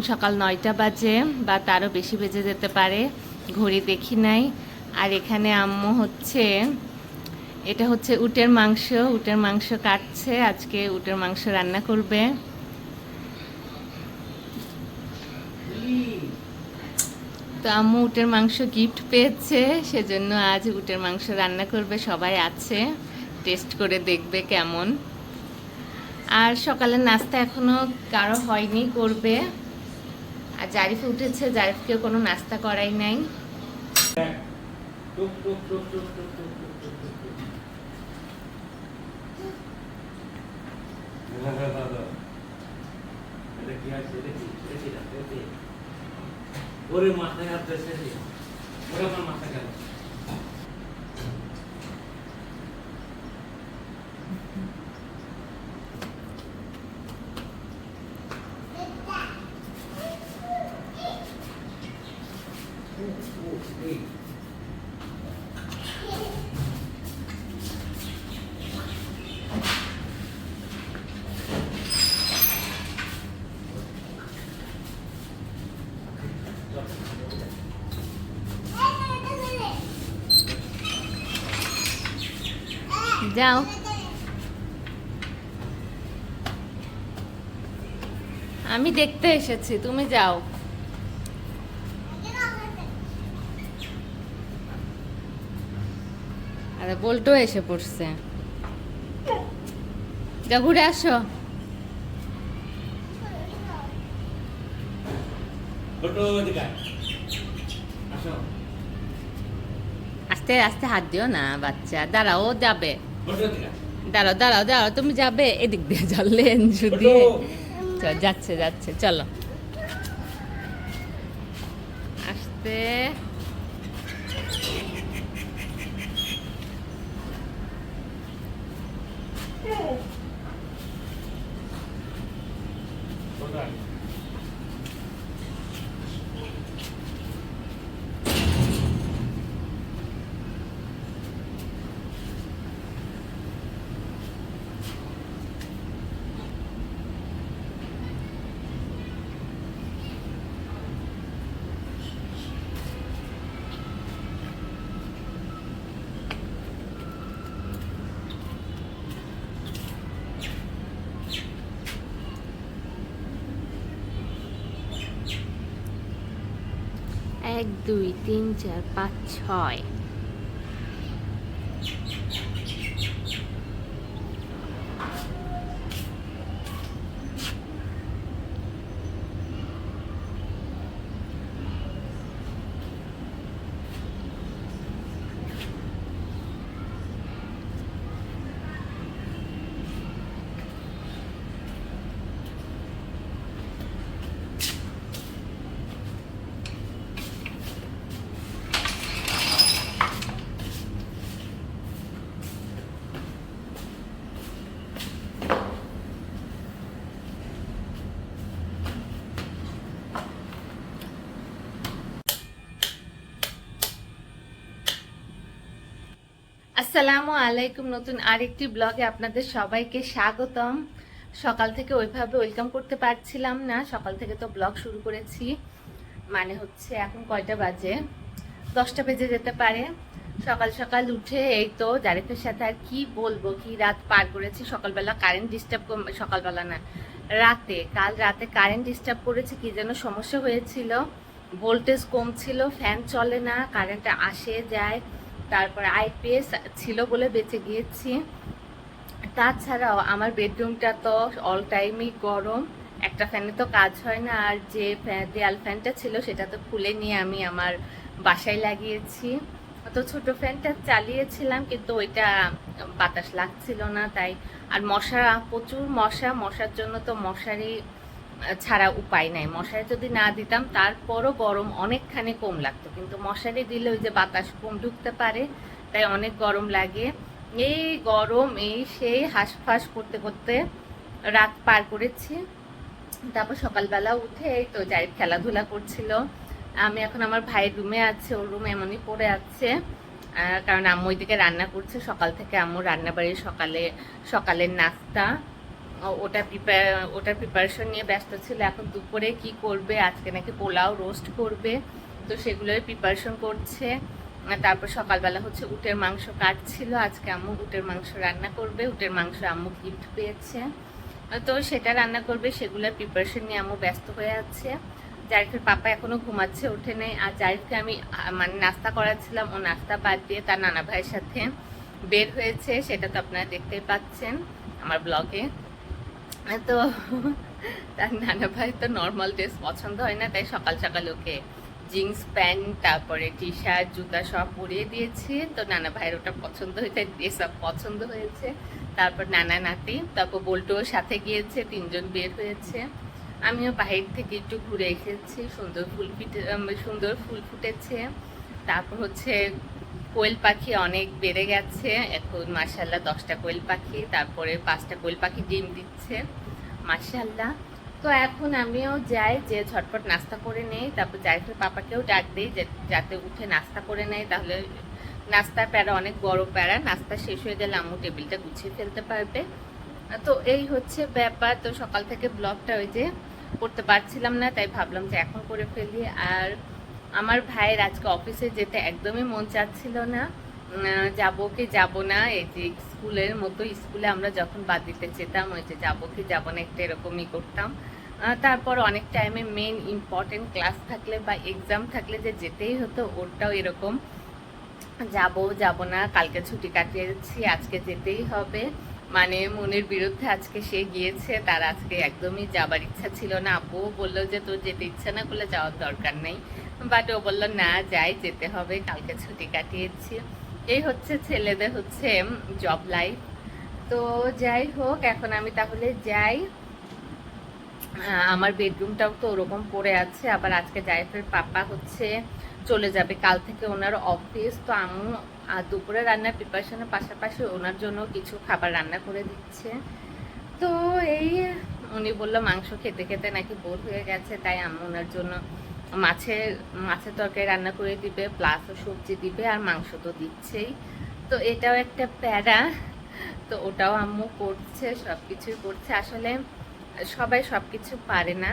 সকাল 9টা বাজে বা তারও বেশি বেজে যেতে পারে, ঘড়ি দেখি নাই। আর এখানে আম্মু এটা হচ্ছে উটের মাংস কাটছে, আজকে উটের মাংস রান্না করবে। তো আম্মু উটের মাংস গিফট পেয়েছে, সেজন্য আজ উটের মাংস রান্না করবে, সবাই আছে, টেস্ট করে দেখবে কেমন। আর সকালের নাস্তা এখনো কারো হয়নি, করবে। আর জারিফ উঠেছে, জারিফকেও কোনো নাস্তা করাই নাই। ওরে মাথায় হাত দিয়েছে, ওরে আমার মাথা গেল। যাও। আমি দেখতে এসেছি, তুমি যাও। আরে বল্টু এসে পড়ছে, যা ঘুরে আসো। আস্তে আস্তে হাত দিও না বাচ্চা, দাঁড়াও, ও যাবে। দাঁড়াও দাঁড়াও দাঁড়াও, তুমি যাবে এদিক দিয়ে, চললেন শুধু যাচ্ছে যাচ্ছে, চলো আস্তে। এক দুই তিন চার পাঁচ ছয়। আসসালামু আলাইকুম, নতুন আরেকটি ব্লগে আপনাদের সবাইকে স্বাগতম। সকাল থেকে ওইভাবে ওয়েলকাম করতে পারছিলাম না, সকাল থেকে তো ব্লগ শুরু করেছি, মানে হচ্ছে এখন কয়টা বাজে, 10টা বেজে যেতে পারে। সকাল সকাল উঠে এই তো জারিফের সাথে আর কি বলবো, কি রাত পার করেছি। সকালবেলা কারেন্ট ডিস্টার্ব, সকালবেলা না, কাল রাতে কারেন্ট ডিস্টার্ব করেছে, কি যেন সমস্যা হয়েছিল, ভোল্টেজ কম ছিল, ফ্যান চলে না, কারেন্টটা আসে যায়। তারপর আইপিএস ছিল বলে বেঁচে গিয়েছি। তাছাড়াও আমার বেডরুমটা তো অল টাইমই গরম, একটা ফ্যানে তো কাজ হয় না। আর যে দেয়াল ফ্যানটা ছিল সেটা তো খুলে নিয়ে আমি আমার বাসায় লাগিয়েছি। তো ছোট ফ্যানটা চালিয়েছিলাম, কিন্তু ওইটা বাতাস লাগছিল না তাই। আর মশা, প্রচুর মশার জন্য তো মশারি ছাড়া উপায় নাই। মশারি যদি না দিতাম তারপরও গরম অনেকখানি কম লাগতো, কিন্তু মশারি দিলে ওই যে বাতাস কম ঢুকতে পারে, তাই অনেক গরম লাগে। এই গরম সেই হাঁসফাঁস করতে করতে রাত পার করেছি। তারপর সকালবেলা উঠে এই তো জারিফ খেলাধুলা করছিল, আমি এখন আমার ভাইয়ের রুমে আছে, ওর রুমে এমনই পড়ে আছে, কারণ আম্মু ওইদিকে রান্না করছে। সকাল থেকে আম্মু রান্নাবাড়ি, সকালের নাস্তা ওটার প্রিপারেশন নিয়ে ব্যস্ত ছিল। এখন দুপুরে কি করবে, আজকে নাকি পোলাও রোস্ট করবে, তো সেগুলোর প্রিপারেশন করছে। তারপর সকালবেলা হচ্ছে উটের মাংস কাটছিল, আজকে আম্মু উটের মাংস রান্না করবে। উটের মাংস আম্মু গিফট পেয়েছে, তো সেটা রান্না করবে, সেগুলোর প্রিপারেশন নিয়ে আম্মু ব্যস্ত হয়ে আছে। জারিফের পাপা এখনো ঘুমাচ্ছে, ওঠে নেই। আর জারিফকে আমি মানে নাস্তা করাচ্ছিলাম, ও নাস্তা বাদ দিয়ে তার নানা ভাইয়ের সাথে বের হয়েছে, সেটা তো আপনারা দেখতেই পাচ্ছেন আমার ব্লগে। তো তার নানা ভাই তো নর্মাল ড্রেস পছন্দ হয় না, তাই সকাল সকাল ওকে জিন্স প্যান্ট তারপরে টি শার্ট জুতা সব পরিয়ে দিয়েছি। তো নানা ভাইয়ের ওটা পছন্দ হয়েছে, ড্রেস আপ পছন্দ হয়েছে। তারপর নানা নাতি, তারপর বল্টুও সাথে গিয়েছে, তিনজন বের হয়েছে। আমিও বাহির থেকে একটু ঘুরে এসেছি, সুন্দর ফুল ফুটেছে। তারপর হচ্ছে কোয়েল পাখি অনেক বেড়ে গেছে এখন, মাশাআল্লাহ 10টা কোয়েল পাখি, তারপরে 5টা কোয়েল পাখি ডিম দিচ্ছে, মাশাআল্লাহ। তো এখন আমিও যাই, যে ঝটপট নাস্তা করে নেই, তারপর জারিফের পাপাকেও ডাক দিই যাতে উঠে নাস্তা করে নেয়, তাহলে নাস্তার প্যারা অনেক বড় প্যারা, নাস্তা শেষ হয়ে গেলে আম্মু টেবিলটা গুছিয়ে ফেলতে পারবে। তো এই হচ্ছে ব্যাপার। তো সকাল থেকে ব্লগটা ওই যে করতে পারছিলাম না, তাই ভাবলাম যে এখন করে ফেলি। আর আমার ভাইয়ের আজকে অফিসে যেতে একদমই মন চাচ্ছিল না, যাবো কি যাবো না, এই যে স্কুলের মতো স্কুলে আমরা যখন বাদ দিতে যেতাম, ওই যে যাবো কি যাবো না একটা এরকমই করতাম। তারপর অনেক টাইমে মেন ইম্পর্টেন্ট ক্লাস থাকলে বা এক্সাম থাকলে যে যেতেই হতো, ওটাও এরকম যাবো না, কালকে ছুটি কাটিয়েছি, আজকে যেতেই হবে। মানে মনের বিরুদ্ধে আজকে সে গিয়েছে, তার আজকে একদমই যাবার ইচ্ছা ছিল না। আব্বুও বললো যে তোর যেতে ইচ্ছা না করলে যাওয়ার দরকার নেই, বাট ও বললো না যাই, যেতে হবে, কালকে ছুটি কাটিয়েছি। এই হচ্ছে ছেলেদের হচ্ছে জব লাইফ। তো যাই হোক, এখন আমি তাহলে যাই। আমার বেডরুমটাও তো ওরকম পড়ে আছে। আবার আজকে জারিফের পাপা হচ্ছে চলে যাবে, কাল থেকে ওনার অফিস। তো আম্মু দুপুরে রান্নার প্রিপারেশনের পাশাপাশি ওনার জন্য কিছু খাবার রান্না করে দিচ্ছে। তো এই উনি মাংস খেতে খেতে নাকি বোর হয়ে গেছে, তাই আম্মু ওনার জন্য মাছের তরকারি রান্না করে দিবে, প্লাস সবজি দিবে, আর মাংস তো দিচ্ছেই। তো এটাও একটা প্যারা, তো ওটাও আম্মু করছে, সব কিছুই করছে। আসলে সবাই সব কিছু পারে না,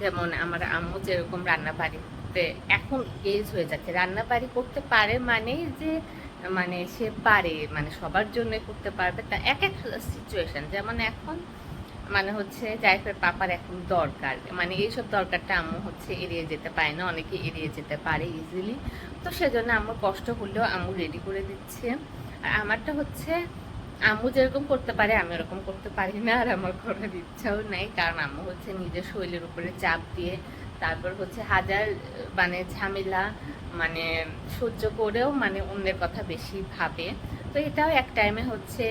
যেমন আমার আম্মু যেরকম রান্না বাড়িতে এখন এজ হয়ে যাচ্ছে, রান্না বাড়ি করতে পারে মানে যে মানে সে পারে, মানে সবার জন্য করতে পারবে, তা এক এক সিচুয়েশন। যেমন এখন মানে হচ্ছে জারিফের পাপার এখন দরকার, মানে এইসব দরকারটা আম্মু হচ্ছে এড়িয়ে যেতে পারে না, অনেকে এড়িয়ে যেতে পারে ইজিলি। তো সেজন্য আম্মুর কষ্ট হলেও আম্মু রেডি করে দিচ্ছে। আর আমারটা হচ্ছে আম্মু যেরকম করতে পারে আমি ওরকম করতে পারি না, আর আমার করার ইচ্ছাও নাই, কারণ আম্মু হচ্ছে নিজের শরীরের উপরে চাপ দিয়ে, তারপর হচ্ছে হাজার মানে ঝামেলা মানে সহ্য করেও মানে অন্যের কথা বেশি ভাবে। তো এটাও এক টাইমে হচ্ছে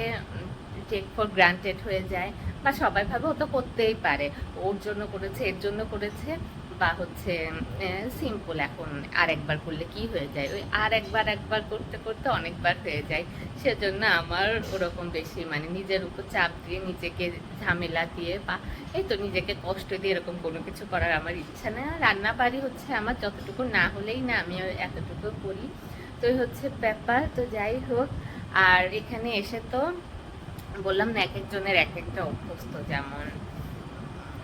টেক ফর গ্রান্টেড হয়ে যায়, বা সবাই ভাবে ও তো করতেই পারে, ওর জন্য করেছে, এর জন্য করেছে, বা হচ্ছে সিম্পল, এখন আর একবার করলে কি হয়ে যায়, ওই আর একবার করতে করতে অনেকবার হয়ে যায়। সেজন্য আমার ওরকম বেশি মানে নিজের উপর চাপ দিয়ে, নিজেকে ঝামেলা দিয়ে, বা এই তো নিজেকে কষ্ট দিয়ে এরকম কোনো কিছু করার আমার ইচ্ছা নেই। আর রান্না বাড়ি হচ্ছে আমার যতটুকু না হলেই না, আমি এতটুকু করি। তো এই হচ্ছে ব্যাপার। তো যাই হোক, আর এখানে এসে তো বললাম না, এক একজনের এক একটা অভ্যস্ত। যেমন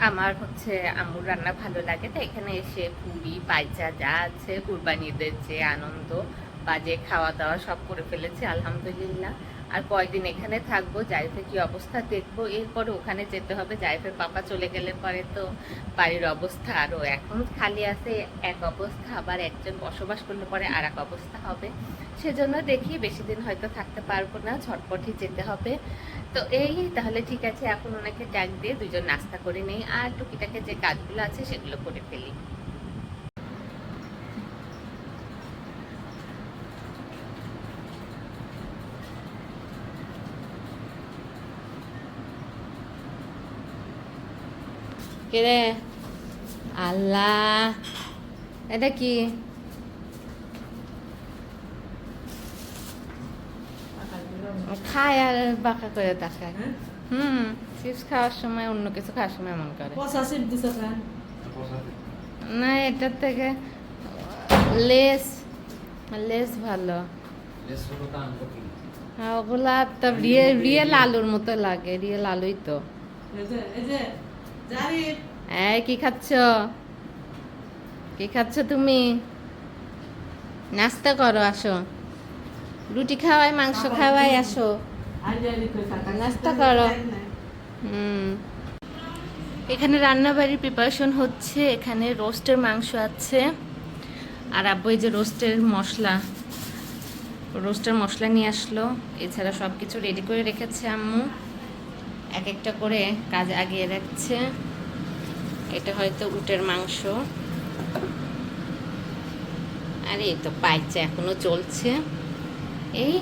আমার হচ্ছে আম্মুর রান্না ভালো লাগে, তো এখানে এসে পুরি পাইচা যা আছে কুরবানিদের যে আনন্দ বা যে খাওয়া দাওয়া সব করে ফেলেছে আলহামদুলিল্লাহ। আর কয়েকদিন এখানে থাকবো, জারিফের কি অবস্থা দেখবো, এরপরে ওখানে যেতে হবে। জারিফের পাপা চলে গেলে পরে তো বাড়ির অবস্থা আরও, এখন খালি আছে এক অবস্থা, আবার একজন বসবাস করলে পরে আর এক অবস্থা হবে। সেজন্য দেখি বেশি দিন হয়তো থাকতে পারবো না, ঝটপটই যেতে হবে। তো এই তাহলে ঠিক আছে, এখন ওনাকে ডাক দিয়ে দুজন নাস্তা করে নেই, আর টুকিটাকে যে কাজগুলো আছে সেগুলো করে ফেলি। কে আল্লাহ, এটা কি? খায় আর বাঁকা করে দেখায়। চিপস খাওয়ার সময় অন্য কিছু খাওয়ার সময় এমন করে না। এটার থেকে লেস লেস ভালো। ওগুলা তো রিয়েল আলুর মতো লাগে, রিয়েল আলুই তো। এই কি খাচ্ছ? কি খাচ্ছ তুমি? নাস্তা করো, আসো। রুটি খাওয়াই, মাংস খাওয়াই, আসো নাস্তা করো। এখানে রান্নাবাড়ির প্রিপারেশন হচ্ছে। এখানে রোস্টের মাংস আছে, আর আব্বু এই যে রোস্টের মশলা নিয়ে আসলো। এছাড়া সব কিছু রেডি করে রেখেছে আম্মু, এক একটা করে কাজ আগিয়ে রাখছে। এটা হয়তো উটের মাংস, আর এই তো পাইছে, এখনো চলছে। এই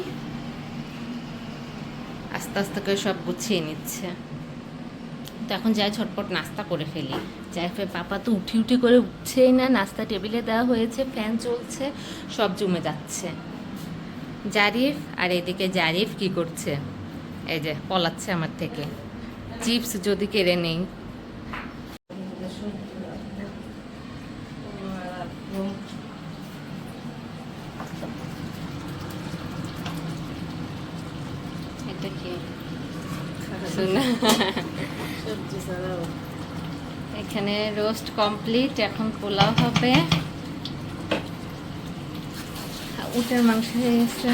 আস্তে আস্তে করে সব গুছিয়ে নিচ্ছে। তো এখন যাই ঝটপট নাস্তা করে ফেলি। জাইফের পাপা তো উঠি উঠি করে উঠছেই না। নাস্তা টেবিলে দেওয়া হয়েছে, ফ্যান চলছে, সব জমে যাচ্ছে। জারিফ, আর এদিকে জারিফ কি করছে? এই যে পলাচ্ছে আমার থেকে, চিপস যদি কেড়ে নেই। এটা কি? এখানে রোস্ট কমপ্লিট, এখন পোলাও হবে। উটের মাংস হয়ে গেছে।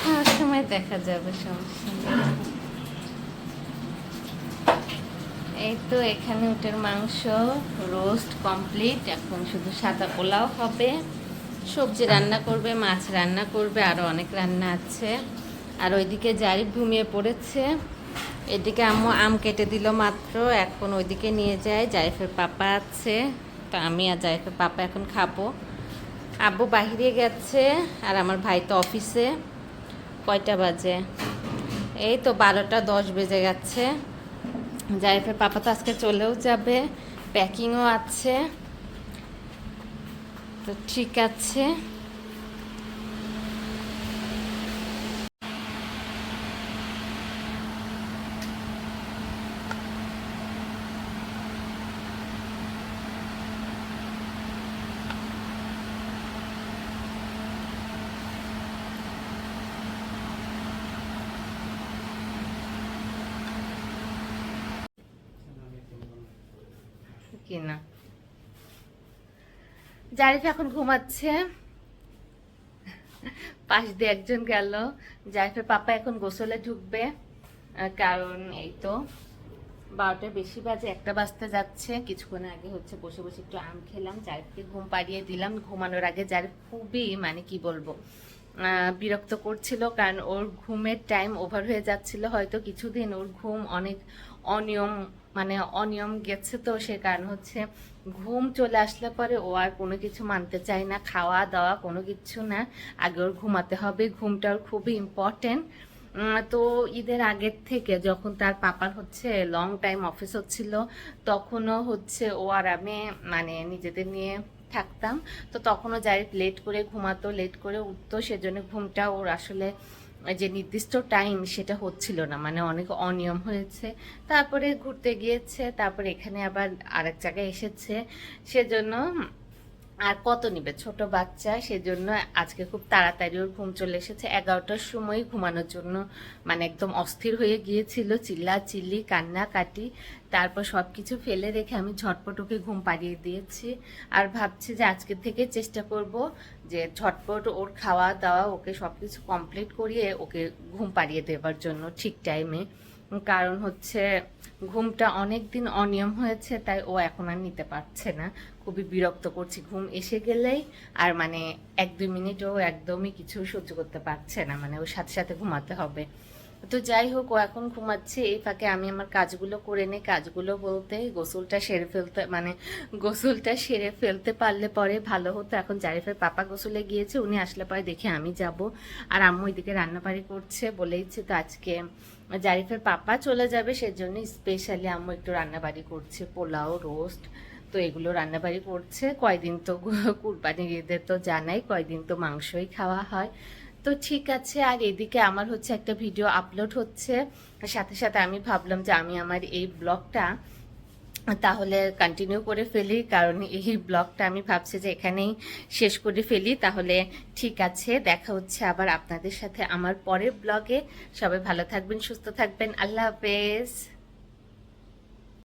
খাওয়ার সময় দেখা যাবে, সমস্যা নেই। এই তো এখানে উটের মাংস রোস্ট কমপ্লিট, এখন শুধু সাদা পোলাও হবে। সবজি রান্না করবে, মাছ রান্না করবে, আরও অনেক রান্না আছে। আর ওইদিকে জারিফ ঘুমিয়ে পড়েছে। এদিকে আম্মু আম কেটে দিল মাত্র, এখন ওইদিকে নিয়ে যায়। জারিফের পাপা আছে, তো আমি আর জারিফের পাপা এখন খাবো। আব্বু বাহিরে গেছে, আর আমার ভাই তো অফিসে। কয়টা বাজে? এই তো 12টা 10 বেজে গেছে। জারিফের পাপা তো আজকে চলেও যাবে, প্যাকিংও আছে। তো ঠিক আছে। কিনা জারিফ এখন ঘুমাচ্ছে, পাশ দিয়ে একজন গেল। জারিফের পাপা এখন গোসলে ঢুকবে, কারণ এই তো 12টার বেশি বাজে, 1টা বাজতে যাচ্ছে। কিছুক্ষণ আগে হচ্ছে বসে বসে একটু আম খেলাম, জারিফকে ঘুম পাড়িয়ে দিলাম। ঘুমানোর আগে জারিফ খুবই মানে কি বলবো বিরক্ত করছিল, কারণ ওর ঘুমের টাইম ওভার হয়ে যাচ্ছিল। হয়তো কিছুদিন ওর ঘুম অনেক অনিয়ম গেছে, তো সে কারণ হচ্ছে ঘুম চলে আসলে পরে ও আর কোনো কিছু মানতে চায় না, খাওয়া দাওয়া কোনো কিছু না। আগে ওর ঘুমাতে হবে, ঘুমটা ওর খুবই ইম্পর্টেন্ট। তো ঈদের আগের থেকে যখন তার পাপার হচ্ছে লং টাইম অফিস হচ্ছিল, তখনও হচ্ছে ও আর আমি মানে নিজেদের নিয়ে থাকতাম। তো তখনও জারিফ লেট করে ঘুমাতো, লেট করে উঠতো, সেজন্য ঘুমটা ওর আসলে যে নির্দিষ্ট টাইম সেটা হচ্ছিল না, মানে অনেক অনিয়ম হয়েছে। তারপরে ঘুরতে গিয়েছে, তারপরে এখানে আবার আরেক জায়গায় এসেছে, সেজন্য আর কত নিবে, ছোট বাচ্চা, সেজন্য আজকে খুব তাড়াতাড়ি ওর ঘুম চলে এসেছে। 11টার সময় ঘুমানোর জন্য মানে একদম অস্থির হয়ে গিয়েছিল, চিল্লা চিল্লি কান্না কাটি। তারপর সব কিছু ফেলে রেখে আমি ঝটপট ওকে ঘুম পাড়িয়ে দিয়েছি। আর ভাবছি যে আজকের থেকে চেষ্টা করব যে ঝটপট ওর খাওয়া দাওয়া ওকে সব কিছু কমপ্লিট করিয়ে ওকে ঘুম পাড়িয়ে দেওয়ার জন্য ঠিক টাইমে। কারণ হচ্ছে ঘুমটা অনেক দিন অনিয়ম হয়েছে, তাই ও এখন আর নিতে পারছে না, খুবই বিরক্ত করছে। ঘুম এসে গেলেই আর মানে 1-2 মিনিটও একদমই কিছু সহ্য করতে পারছে না, মানে ওর সাথে সাথে ঘুমাতে হবে। তো যাই হোক, ও এখন ঘুমাচ্ছে, এই ফাঁকে আমি আমার কাজগুলো করে নিই। কাজগুলো বলতে গোসলটা সেরে ফেলতে পারলে পরে ভালো হতো। এখন জারিফের পাপা গোসলে গিয়েছে, উনি আসলে পরে দেখে আমি যাব। আর আম্মু এদিকে রান্নাবাড়ি করছে, বলেইছে তো আজকে জারিফের পাপা চলে যাবে, সেজন্য স্পেশালি আম্মু একটু রান্নাবাড়ি করছে, পোলাও রোস্ট, তো এগুলো রান্নাবাড়ি করছে। কয়দিন তো কুরবানির ঈদের তো জানাই, কয়দিন তো মাংসই খাওয়া হয়। তো ঠিক আছে। আর এদিকে আমার হচ্ছে একটা ভিডিও আপলোড হচ্ছে, সাথে সাথে আমি ভাবলাম যে আমি আমার এই ব্লগটা তাহলে কন্টিনিউ করে ফেলি, কারণ এই ব্লগটা আমি ভাবছি যে এখানেই শেষ করে ফেলি। তাহলে ঠিক আছে, দেখা হচ্ছে আবার আপনাদের সাথে আমার পরের ব্লগে। সবাই ভালো থাকবেন, সুস্থ থাকবেন, আল্লাহ হাফেজ।